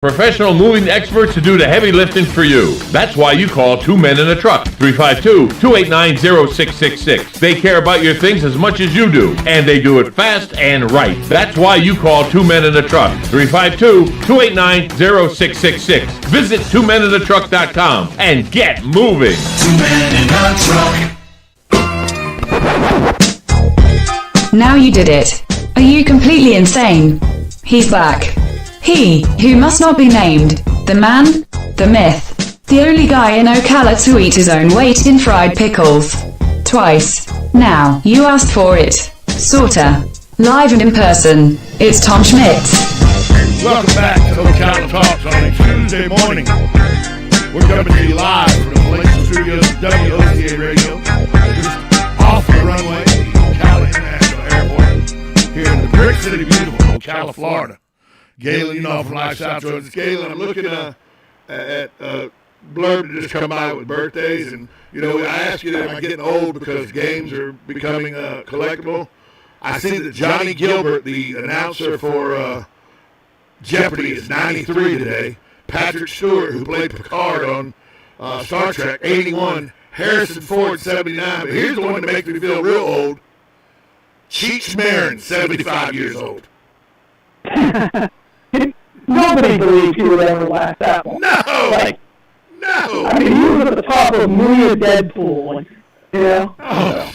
Professional moving experts to do the heavy lifting for you. That's why you call Two Men in a Truck. 352-289-0666. They care about your things as much as you do, and they do it fast and right. That's why you call Two Men in a Truck. 352-289-0666. Visit twomeninatruck.com and get moving. 2 Men in a Truck. Now you did it. Are you completely insane? He's back. He, who must not be named, the man, the myth, the only guy in Ocala to eat his own weight in fried pickles. Twice. Now, you asked for it. Sorta. Live and in person. It's Tom Schmitz. Welcome back to Ocala Talks on a Tuesday morning. We're coming to you live from the Malaysia Studios of WOCA Radio, just off the runway at the Ocala International Airport, here in the great city, beautiful Ocala, Florida. Galen, you know, from Life South Road. Galen, I'm looking at blurb that just come by with birthdays, and you know, I ask you, am I getting old because games are becoming collectible? I see that Johnny Gilbert, the announcer for Jeopardy, is 93 today. Patrick Stewart, who played Picard on Star Trek, 81. Harrison Ford, 79. But here's the one that makes me feel real old. Cheech Marin, 75 years old. Nobody believes he would ever last that long. No! No! I mean, he was at the top of Maria Deadpool, you know? Oh.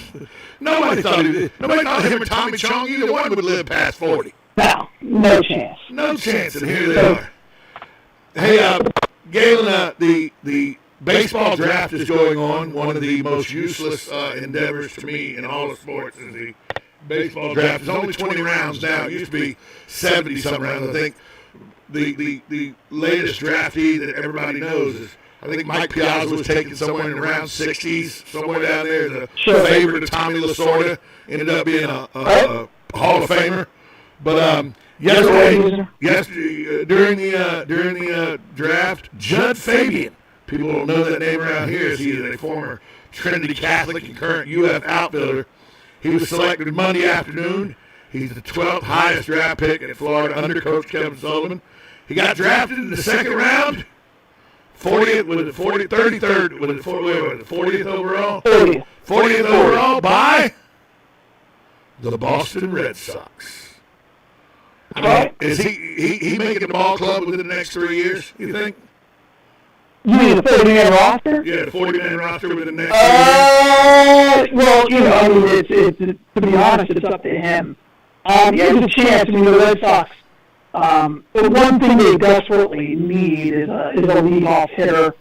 Nobody thought him or Tommy Chong, either one would live past 40. No chance. No chance, and here they are. Hey, Galen, the baseball draft is going on. One of the most useless endeavors to me in all of sports is the baseball draft. It's only 20 rounds now. It used to be 70-something rounds. I think the latest draftee that everybody knows is, I think Mike Piazza was taken somewhere in the round 60s, somewhere down there. The favorite of Tommy Lasorda ended up being a Hall of Famer. But yesterday during the draft, Judd Fabian. People don't know that name around here. He is a former Trinity Catholic and current UF outfielder. He was selected Monday afternoon. He's the 12th highest draft pick in Florida under Coach Kevin Sullivan. He got drafted in the second round, 40th overall. 40th overall by the Boston Red Sox. I mean, is he making the ball club within the next 3 years, you think? You mean the 40-man roster? Yeah, the 40-man roster within the next 3 years. Well, you know, I mean, it's to be honest, it's up to him. There's a chance. I mean, the Red Sox, the one thing they desperately need is a leadoff hitter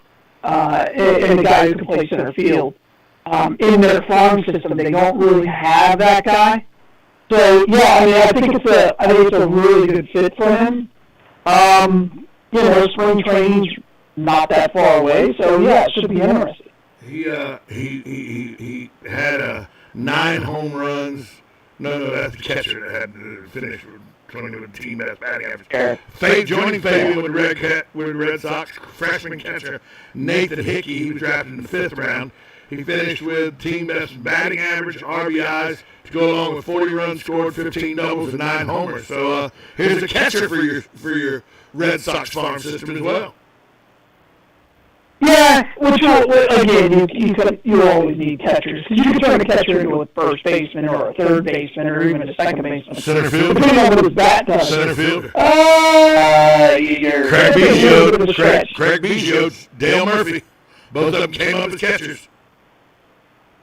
and a guy who can play center field. In their farm system, they don't really have that guy. So, yeah, I mean, I think it's a really good fit for him. You know, spring training's not that far away, so yeah, it should be interesting. He had 9 home runs. No, that's the catcher that had to finish with team best batting average. Joining Fabian with the Red Sox, freshman catcher Nathan Hickey. He was drafted in the 5th round. He finished with team best batting average, RBIs, to go along with 40 runs scored, 15 doubles, and 9 homers. So here's a catcher for your Red Sox farm system as well. Yeah, which again, you always need catchers, because you can turn a catcher into a first baseman or a third baseman or even a second baseman. Center field. Depending on what his bat does. Center fielder. Craig Biggio, Dale Murphy. Both of them came up as catchers.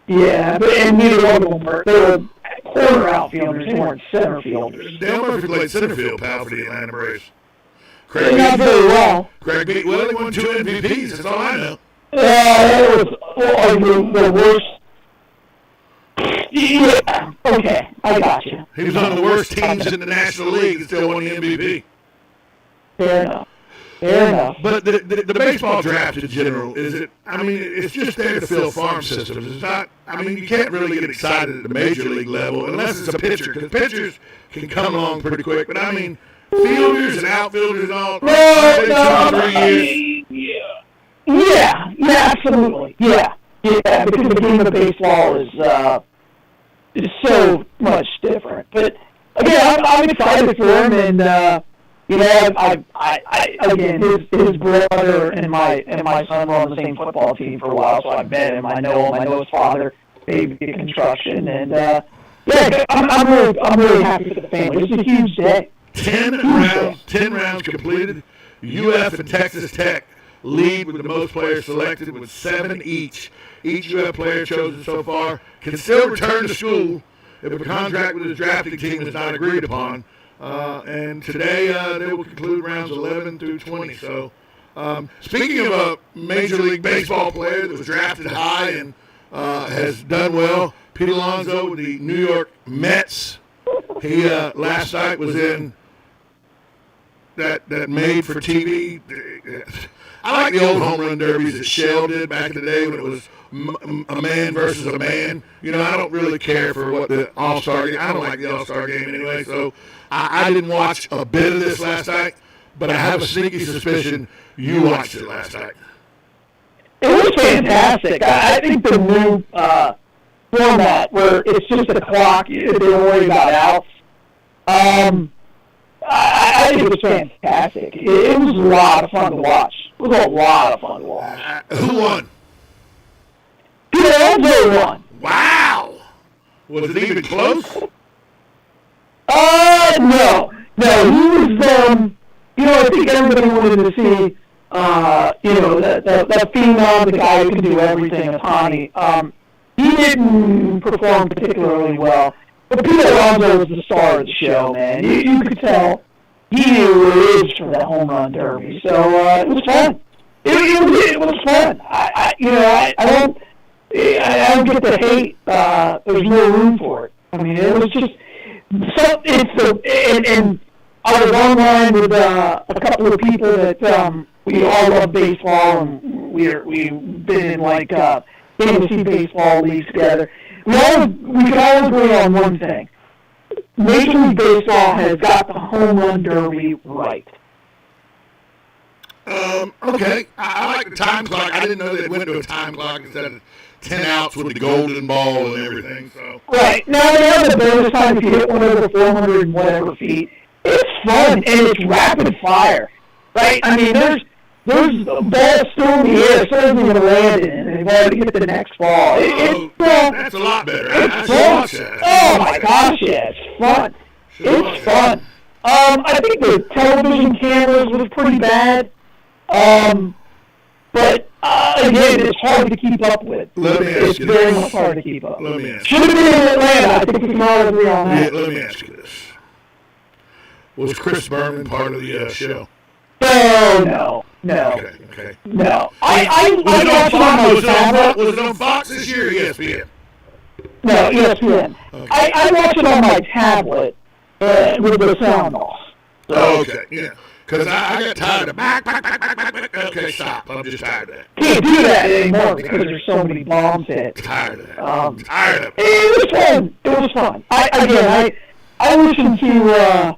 Yeah, and neither one of them were. They were corner outfielders. They weren't center fielders. Dale Murphy played center field, pal, for the Atlanta Braves. Not very well. He won 2 MVPs, that's all I know. It was the worst. Yeah, okay, I got you. He was on the worst teams in the National League and still won the MVP. Fair enough. But the baseball draft in general, it's just there to fill farm systems. It's not, you can't really get excited at the major league level unless it's a pitcher, because pitchers can come along pretty quick. But fielders and outfielders and all, 2 or 3 years. Yeah, absolutely. Yeah, because the game of baseball is so much different. But again, I'm excited for him, and You know, I again, his brother and my son were on the same football team for a while, so I've met him. I know him. I know his father, baby construction, and yeah, I'm really happy for the family. It's a huge day. 10 rounds completed. UF and Texas Tech lead with the most players selected with 7 each. Each UF player chosen so far can still return to school if a contract with his drafting team is not agreed upon. And today they will conclude rounds 11 through 20. So, speaking of a Major League Baseball player that was drafted high and has done well, Pete Alonso with the New York Mets. He last night was in that made-for-TV. I like the old home run derbies that Shell did back in the day when it was a man versus a man. You know, I don't really care for what the All-Star game. I don't like the All-Star game anyway, so I didn't watch a bit of this last night, but I have a sneaky suspicion you watched it last night. It was fantastic. I think the new format where it's just a clock, they don't worry about outs. I think it was fantastic. It was a lot of fun to watch. It was a lot of fun to watch. Who won? Pete Alonso won. Wow! Was it even close? No. He was, I think everybody wanted to see, that phenom, the guy who can do everything, Otani. He didn't perform particularly well. But Pete Alonso was the star of the show, man. You could tell he knew what it is for that home run derby. So it was fun. It was fun. I don't get the hate. There's no room for it. I mean, it was just so. And I was online with a couple of people that we all love baseball, and we've been in like fantasy baseball leagues together. We could all agree on one thing. Major League Baseball has got the home run derby right. Okay. I like the time clock. I didn't know they went to a time clock instead of 10 outs with the golden ball and everything. So Right. Now, they have the bonus time if you hit one over 400 and whatever feet. It's fun, and it's rapid fire. Right? I mean, there's balls still in the air, so isn't going to land in, and they've already hit the next ball. That's a lot better. It's fun. Oh my gosh, yeah, it's fun. It's fun. I think the television cameras was pretty bad. But again, it's hard to keep up with. It's very much hard to keep up. Let me ask Should have been in Atlanta. I think we can all agree on that. Let me ask you this. Was Chris Berman part of the show? No. Okay. No. I watched it on my tablet. Was it on Fox this year or ESPN? No, ESPN. Okay. I watched it on my tablet with the sound off. Okay, yeah. Because I got tired of back. Okay, stop. I'm just tired of that. Can't do that anymore because there's so many bombs hit. Tired of that. I'm tired of it. It was fun. I listen to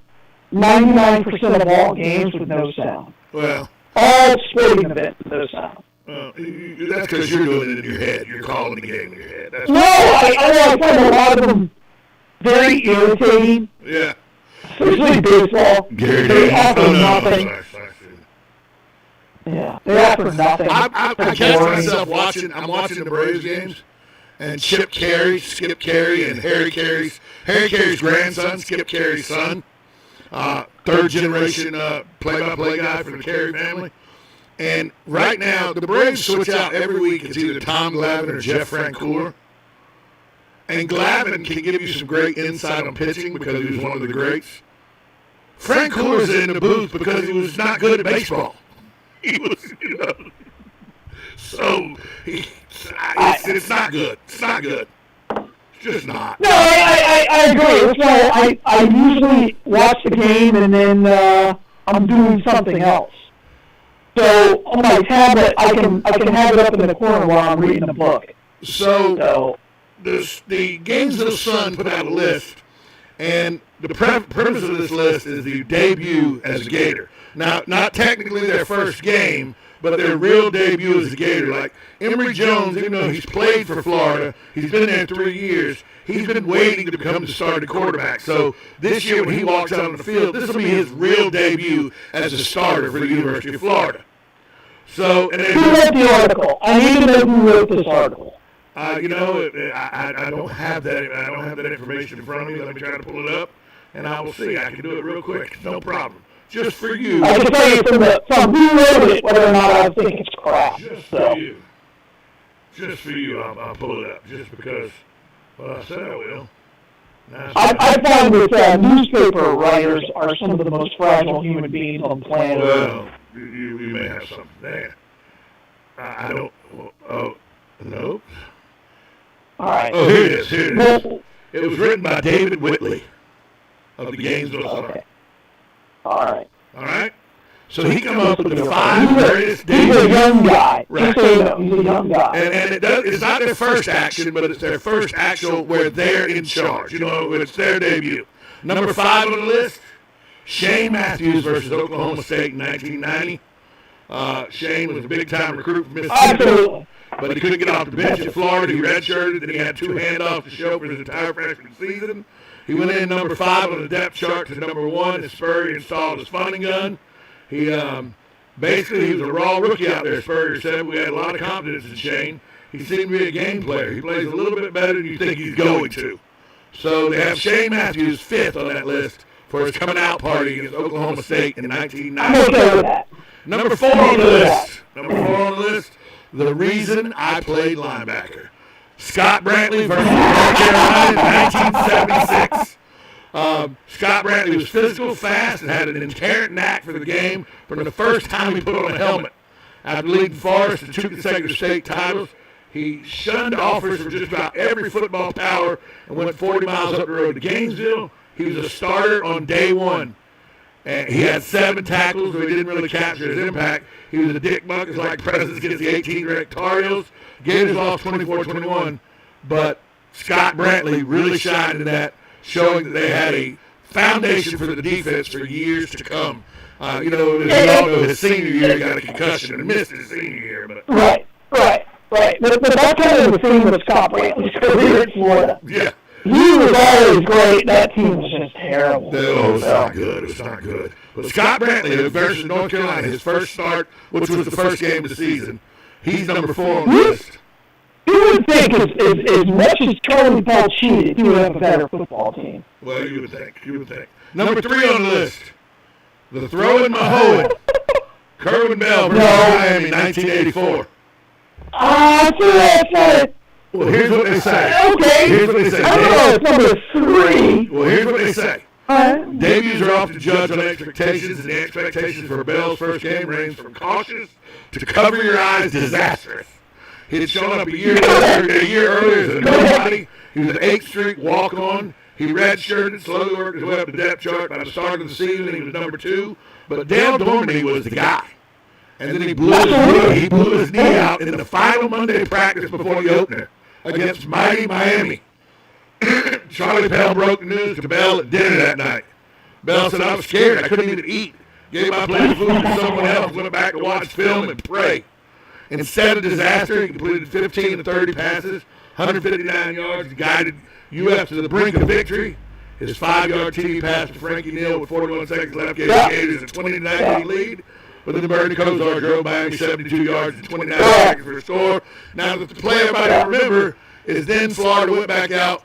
99% of all games with no sound. Well, all sporting events with no sound. That's because you're doing it in your head. You're calling the game in your head. That's I find a lot of them very irritating. Yeah. Especially baseball. They offer nothing. Yeah, they offer nothing. I catch myself watching. I'm watching the Braves games, and Chip Carey, Skip Carey, and Harry Carey's grandson, Skip Carey's son, third generation play-by-play guy for the Carey family. And right now, the Braves switch out every week. It's either Tom Glavine or Jeff Francoeur. And Glavine can give you some great insight on pitching because he was one of the greats. Francoeur's in the booth because he was not good at baseball. He was, so it's not good. It's not good. It's just not. No, I agree. That's why I usually watch the game and then I'm doing something else. So on my tablet, I can have it up in the corner while I'm reading a book. So the Games of the Sun put out a list, and the premise of this list is the debut as a Gator. Now, not technically their first game, but their real debut as a Gator. Like Emory Jones, even though he's played for Florida, he's been there 3 years, he's been waiting to become the starting quarterback. So this year when he walks out on the field, this will be his real debut as a starter for the University of Florida. So, and then, Who wrote the article? I need to know who wrote this article. I don't have that. I don't have that information in front of me. Let me try to pull it up, and I will see. I can do it real quick. No problem. Just for you. I can tell you from who wrote it whether or not I think it's crap. Just for you. Just for you, I'll pull it up. Just because, well, I said I will. I find that newspaper writers are some of the most fragile human beings on the planet. Well, you may have something there. I don't. Oh, no. All right. Oh, here it is. Here it is. It was written by David Whitley of the Gainesville Star. Okay. All right. All right? So he come up with the 5 greatest He's a debuts. young guy. Right. Just so you know, he's a young guy. And it's not their first action, but it's their first actual where they're in charge. You know, when it's their debut. Number 5 on the list, Shane Matthews versus Oklahoma State in 1990. Shane was a big-time recruit from Mississippi. Absolutely. But he couldn't get off the bench at Florida. He redshirted, then he had 2 handoffs to show for his entire freshman season. He went in number 5 on the depth chart to number 1. His Spurrier installed his funding gun. He basically he was a raw rookie out there. Spurrier said we had a lot of confidence in Shane. He seemed to be a game player. He plays a little bit better than you think he's going to. So they have Shane Matthews 5th on that list for his coming out party against Oklahoma State in 1990. I'm okay with that. Number 4 on the list. Number 4 on the list. The reason I played linebacker. Scott Brantley versus North Carolina in 1976. Scott Brantley was physical, fast, and had an inherent knack for the game from the first time he put on a helmet. After leading Forest to 2 consecutive state titles, he shunned offers from just about every football power and went 40 miles up the road to Gainesville. He was a starter on day 1. And he had 7 tackles, but he didn't really capture his impact. He was a dick bucket like presence against the 18-ranked Tar Heels. Gators lost 24-21, but Scott Brantley really shined in that, showing that they had a foundation for the defense for years to come. As you all know, his senior year he got a concussion and missed his senior year. But Right. But that's kind of the thing with Scott Brantley's career in Florida. yeah. He was always great. That team was just terrible. No, it's not good. It's not good. But Scott Brantley versus North Carolina, his first start, which was the first game of the season, he's number 4 on the list. You would think as much as Charlie Paul cheated, he would have a better football team. Well, you would think. Number 3 on the list, the throwing Mahoe, Kerwin Bell versus Miami, 1984. That's it. Well, here's what they say. Okay. Here's what they say. I don't know, it's number 3. Well, here's what they say. Debuts are often judged on expectations, and the expectations for Bell's first game range from cautious to cover your eyes disastrous. He had shown up a year earlier as a nobody. He was an 8th Street walk-on. He redshirted, slowly worked his way up the depth chart. By the start of the season, he was number 2. But Dale Dormady was the guy. And then he blew his knee out in the final Monday practice before the opener against mighty Miami. Charlie Pell broke the news to Bell at dinner that night. Bell said, I was scared. I couldn't even eat. Gave my plate of food to someone else, went back to watch film and pray. Instead of disaster, he completed 15 of 30 passes, 159 yards, guided UF to the brink of victory. His 5-yard TD pass to Frankie Neal with 41 seconds left gave the Gators a 20-19 lead. But then the Bernie Kosar drove Miami 72 yards and 29 seconds for a score. Now, the play everybody remember is then Florida went back out.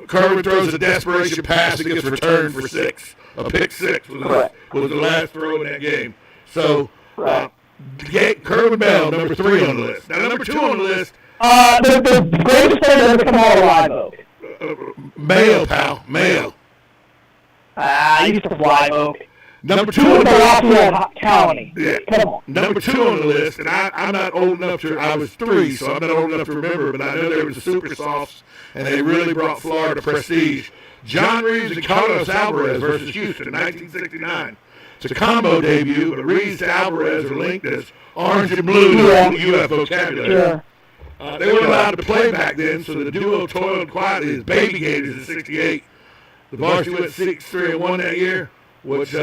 Kerwin throws a desperation pass that gets returned for 6. A pick 6 was the last throw in that game. So, Kerwin Bell, number 3 on the list. Now, number 2 on the list. The greatest player to ever come out of Live Oak. Mayo, pal. Mayo. I used to fly Oak. Number 2 on the list. Lafayette County. Yeah. Come on. Number 2 on the list, and I'm not old enough to, I was 3, so I'm not old enough to remember, but I know there was the Super Softs, and they really brought Florida prestige. John Reeves and Carlos Alvarez versus Houston in 1969. It's a combo debut, but Reeves to Alvarez are linked as orange and blue in the UF vocabulary. Sure. They weren't allowed to play back then, so the duo toiled quietly as baby Gators in '68. The varsity went 6-3-1 that year, which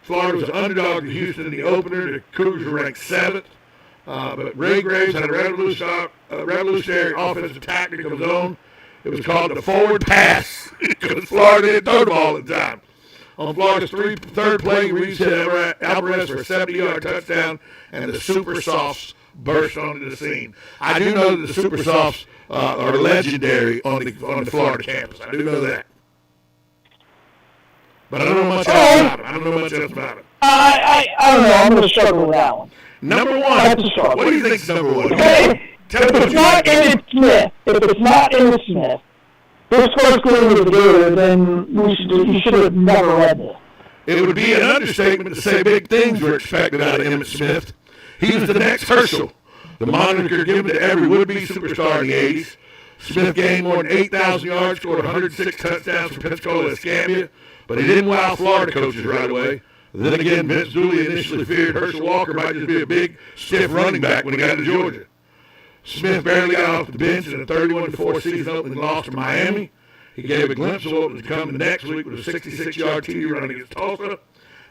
Florida was an underdog to Houston in the opener. The Cougars were ranked 7th. But Ray Graves had a revolutionary offensive tactic of his own. It was called the forward pass because Florida didn't throw the ball at the time. On Florida's third play, Reeves hit Alvarez for a 70-yard touchdown, and the Super Softs burst onto the scene. I do know that the Super Softs are legendary on the Florida campus. I do know that. But I don't know much else about it. I don't know. I'm going to struggle with that one. Number one. What do you think is number one? Okay. If it's not Emmitt Smith, this first game was good, then you should have never read this. It would be an understatement to say big things were expected out of Emmitt Smith. He was the next Herschel, the moniker given to every would-be superstar in the 80s. Smith gained more than 8,000 yards, scored 106 touchdowns for Pensacola and Escambia, but he didn't wow Florida coaches right away. Then again, Vince Dooley initially feared Herschel Walker might just be a big, stiff running back when he got to Georgia. Smith barely got off the bench in a 31-4 season opening loss to Miami. He gave a glimpse of what was to come the next week with a 66-yard TD run against Tulsa.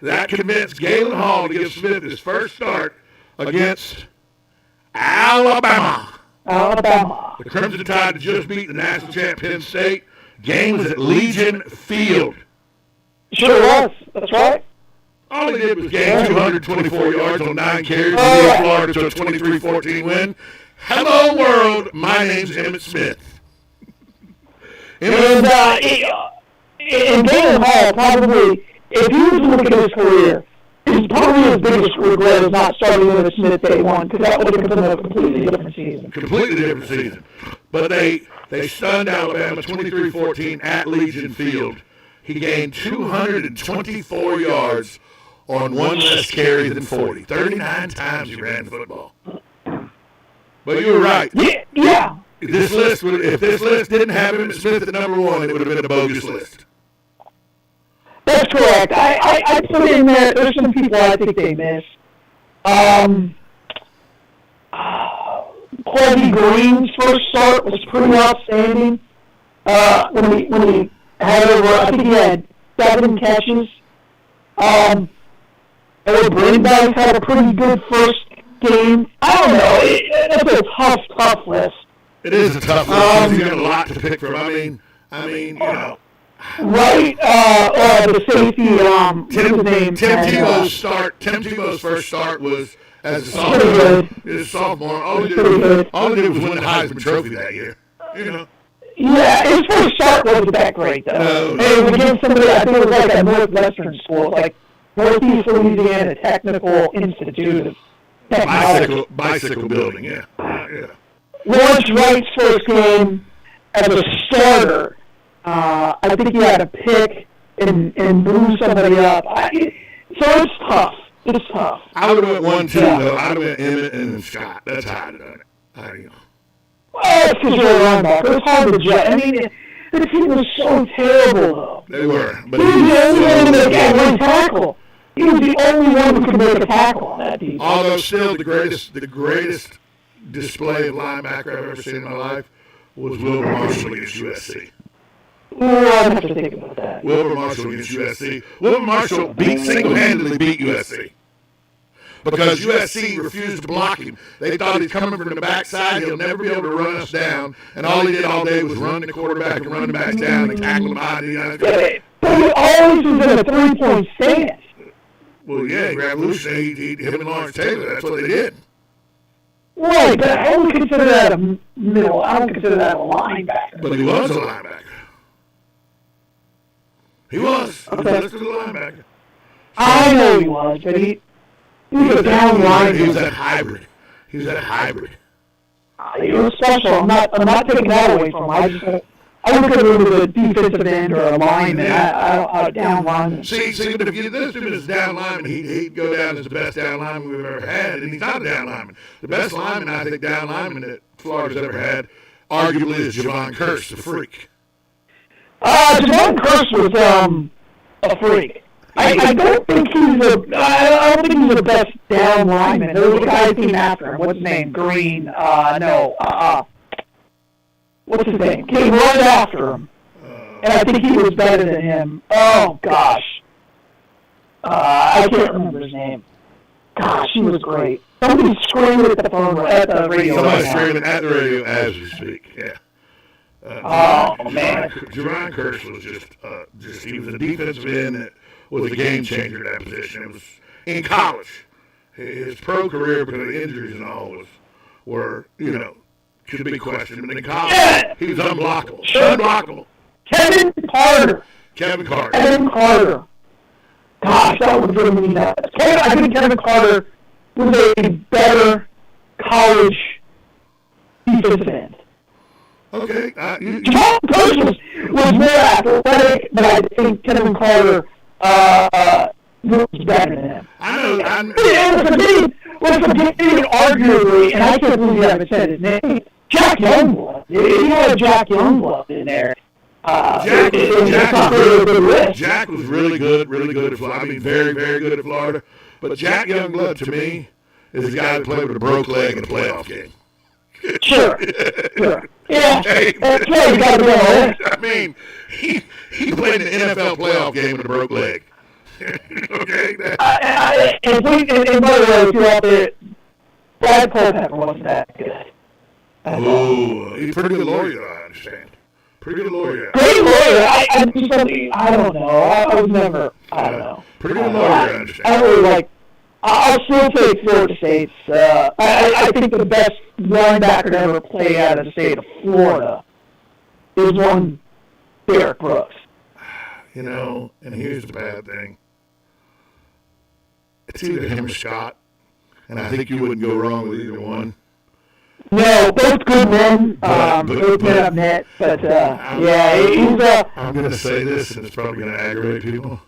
That convinced Galen Hall to give Smith his first start against Alabama. The Crimson Tide had just beat the national champ Penn State. Game was at Legion Field. Sure was. That's right. All he did was gain 224 yards on 9 carries and lead Florida to a 23-14 win. Hello, world. My name's Emmitt Smith. And Galen Hall probably, if he was looking at his career, his probably his biggest regret is not starting Emmitt Smith day one, because that would have been a completely different season. But they stunned Alabama 23-14 at Legion Field. He gained 224 yards on one less carry than 40. 39 times he ran the football. But you were right. Yeah. If this list didn't have Emmitt Smith at number one, it would have been a bogus list. That's correct. I put in there, there's some people I think they miss. Colby Green's first start was pretty outstanding. When he had over, I think he had 7 catches. Brindage had a pretty good first game. I don't know. It's a tough list. It is a tough list. You got a lot to pick from. I mean, you know. Right, the safety, Tim Tebow's first start was as a sophomore. All he did was win the Heisman Trophy that year. You know. Yeah, his first start wasn't that great, though. It was against somebody, I think it was like a Northwestern school, like Northeast Louisiana Technical Institute of Technology. Bicycle building, yeah. Lawrence Wright's first game as a starter, I think he had a pick and blew somebody up. So it's tough. I would have went 1-2, though. I would have went Emmitt and Scott. That's how I'd have done it. Well, it's because you're a linebacker. It's hard to judge. I mean, the team was so terrible, though. They were. But he was the only one to make one tackle. He was the only one who could make a tackle on that defense. Although still the greatest display of linebacker I've ever seen in my life was Wilbur Marshall against USC. Well, I'd have to think about that. Wilbur Marshall against USC. Wilbur Marshall single-handedly beat USC. Because USC refused to block him. They thought he's coming from the backside. He'll never be able to run us down. And all he did all day was run the quarterback and run the backs down and tackle him behind the But he always was in a 3-point stance. Well, yeah, he revolutionized him and Lawrence Taylor. That's what they did. Right, but I don't consider that a middle. I don't consider that a linebacker. But he was a linebacker. He was. He was listed as a linebacker. I know he was, but he was a down linebacker. He was that hybrid. He was special. I'm not taking that away from him. I look at him as a defensive end or a lineman. I down lineman. See, but if you list him as a down lineman, he'd go down as the best down lineman we've ever had, and he's not a down lineman. The best lineman, I think, down lineman that Florida's ever had, arguably, is Javon Curse, the freak. Javon Curse was a freak. I don't think he's the best down lineman. There was a guy who came after him. What's his name? Green. What's his name? Came right after him. And I think he was better than him. Oh, gosh. I can't remember his name. Gosh, he was great. Somebody's screaming at the phone, at the radio. Somebody's screaming at the radio as we speak. Yeah. Man. Jerron Curse was just he was a defensive end that was a game changer at that position. It was in college. His pro career, because of the injuries and all, were could be questioned. But in college, he was unblockable. Unblockable. Kevin Carter. Kevin Carter. Gosh, that would really mean that. I think Kevin Carter was a better college defensive end. Okay. Jerron Curse was more athletic, but I think Kevin Carter was better than him. I know. We're forgetting arguably, and I can't believe you haven't said his name, Jack Youngblood. You have Jack Youngblood in there. Jack was really good at Florida. I mean, very, very good at Florida. But Jack Youngblood, to me, is the guy that played with a broke leg in a playoff game. Sure. Yeah. Hey, that's right. You got to be on the list. I mean, he played in an NFL playoff game with a broke leg. Okay. And by the way, if you're out there, Brad Culpepper wasn't that good. He's a pretty good lawyer, I understand. Pretty good lawyer. Great lawyer. I don't know. I don't know. Pretty good lawyer, I understand. I really like. I'll still take Florida State's. I think the best linebacker to ever play out of the state of Florida is one Derek Brooks. And here's the bad thing. It's either him or Scott, and I think you wouldn't go wrong with either one. No, both good men. Both men have net, but he's I'm going to say this, and it's probably going to aggravate people.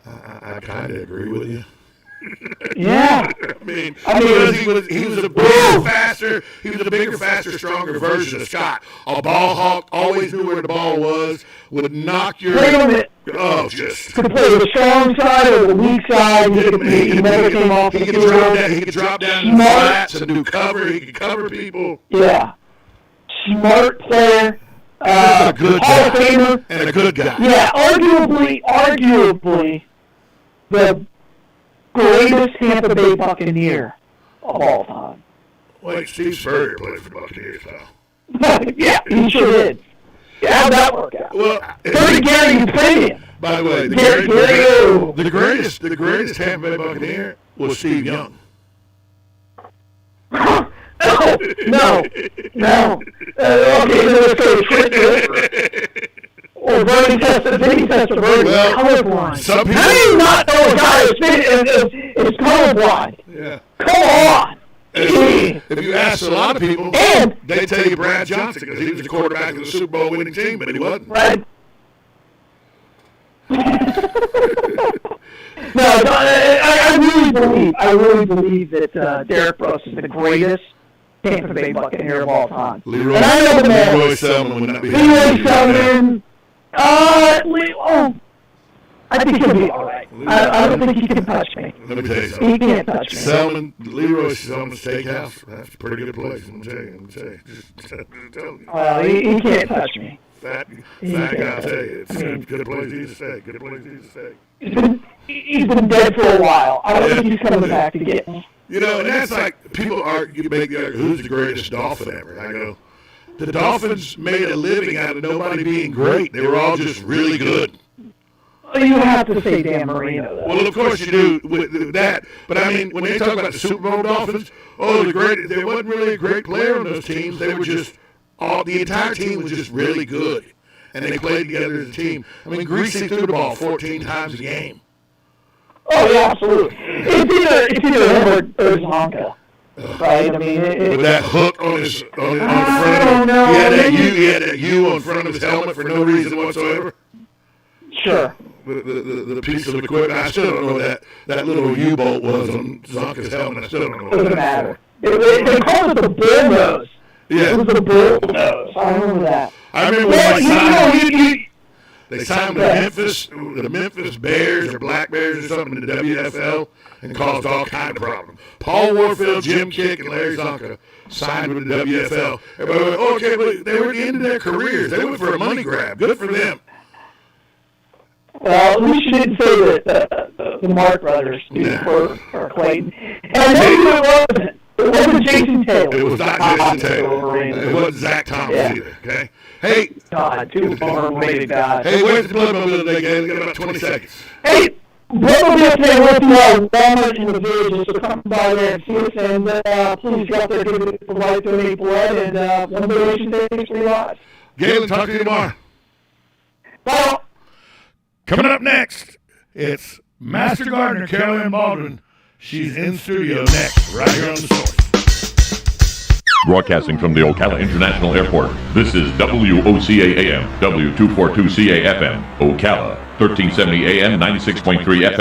I kind of agree with you. Yeah. I mean, because he was a bigger, faster, stronger version of Scott. A ball hawk, always knew where the ball was, would knock your. Wait a minute. Just. Could play the strong side or the weak side. He never came off. He could drop down in the flats and do cover. He could cover people. Yeah. Smart player. A good Hall of guy. Famer. And a good guy. Yeah, arguably the greatest Tampa Bay Buccaneer of all time. Wait, Steve Spurrier played for the Buccaneers, pal. Yeah, he sure did. Yeah, how'd that work out? Well, Gary, you played him. By the way, the greatest Tampa Bay Buccaneer was Steve Young. No. Okay, let's go to or Bernie Testaverde. Well, colorblind. Some people. How do you not know a guy is colorblind? Yeah. Come on. If you ask a lot of people, And they tell you Brad Johnson because he was the quarterback of the Super Bowl winning team, but he wasn't. Right. No, I really believe that Derek Brooks is the greatest Tampa Bay Buccaneer of all time. Leroy Selman would not be. Leroy Selman. I think he'll be all right. I don't think he can touch me. Let me tell you something. He can't touch me. Leroy Selman Steakhouse. That's a pretty good place. Let me tell you. Just tell you. Well, he can't touch me. Fat guy, I'll tell you. It's a good place to eat a steak. Good place to eat a steak. He's been dead for a while. I don't think he's coming back to get me. And that's like people make the argument, who's the greatest Dolphin ever? And I go, the Dolphins made a living out of nobody being great. They were all just really good. You have to say Dan Marino, though. Well, of course you do with that. But I mean, when they talk about the Super Bowl Dolphins, there wasn't really a great player on those teams. They were just the entire team was just really good, and they played together as a team. I mean, Greasy threw the ball 14 times a game. Oh yeah, absolutely. It's either him or Zonka, right? I mean, with that hook on the front I of don't him, know. he had that U on front of his helmet for no reason whatsoever. Sure. The piece of equipment, I still don't know what that little U-bolt was on Zonka's helmet. I still don't know what Doesn't that matter. They called it the bull nose. Yeah. It was the bull nose. I remember that. I remember when they signed the Memphis Bears or Black Bears or something in the WFL and caused all kind of problems. Paul Warfield, Jim Kick, and Larry Zonka signed with the WFL. Everybody went, okay, but they were at the end of their careers. They went for a money grab. Good for them. Well, at least you didn't say that the Mark brothers or Clayton. And maybe it wasn't Jason Taylor. It was not Jason Taylor. It wasn't Zach Thomas either. Okay. Hey. God, two overrated guys. Hey, where's the Bloodmobile today, guys? We got about 20 seconds. Hey, Bloodmobile today with Walmart in the Village, so come by there and see us, and please go out there, give it the right, donate blood, and one donation takes 3 lives. Galen, talk to you tomorrow. Bye. Coming up next, it's Master Gardener Carolyn Baldwin. She's in studio next, right here on The Source. Broadcasting from the Ocala International Airport, this is WOCA AM, W242CA FM, Ocala, 1370 AM, 96.3 FM.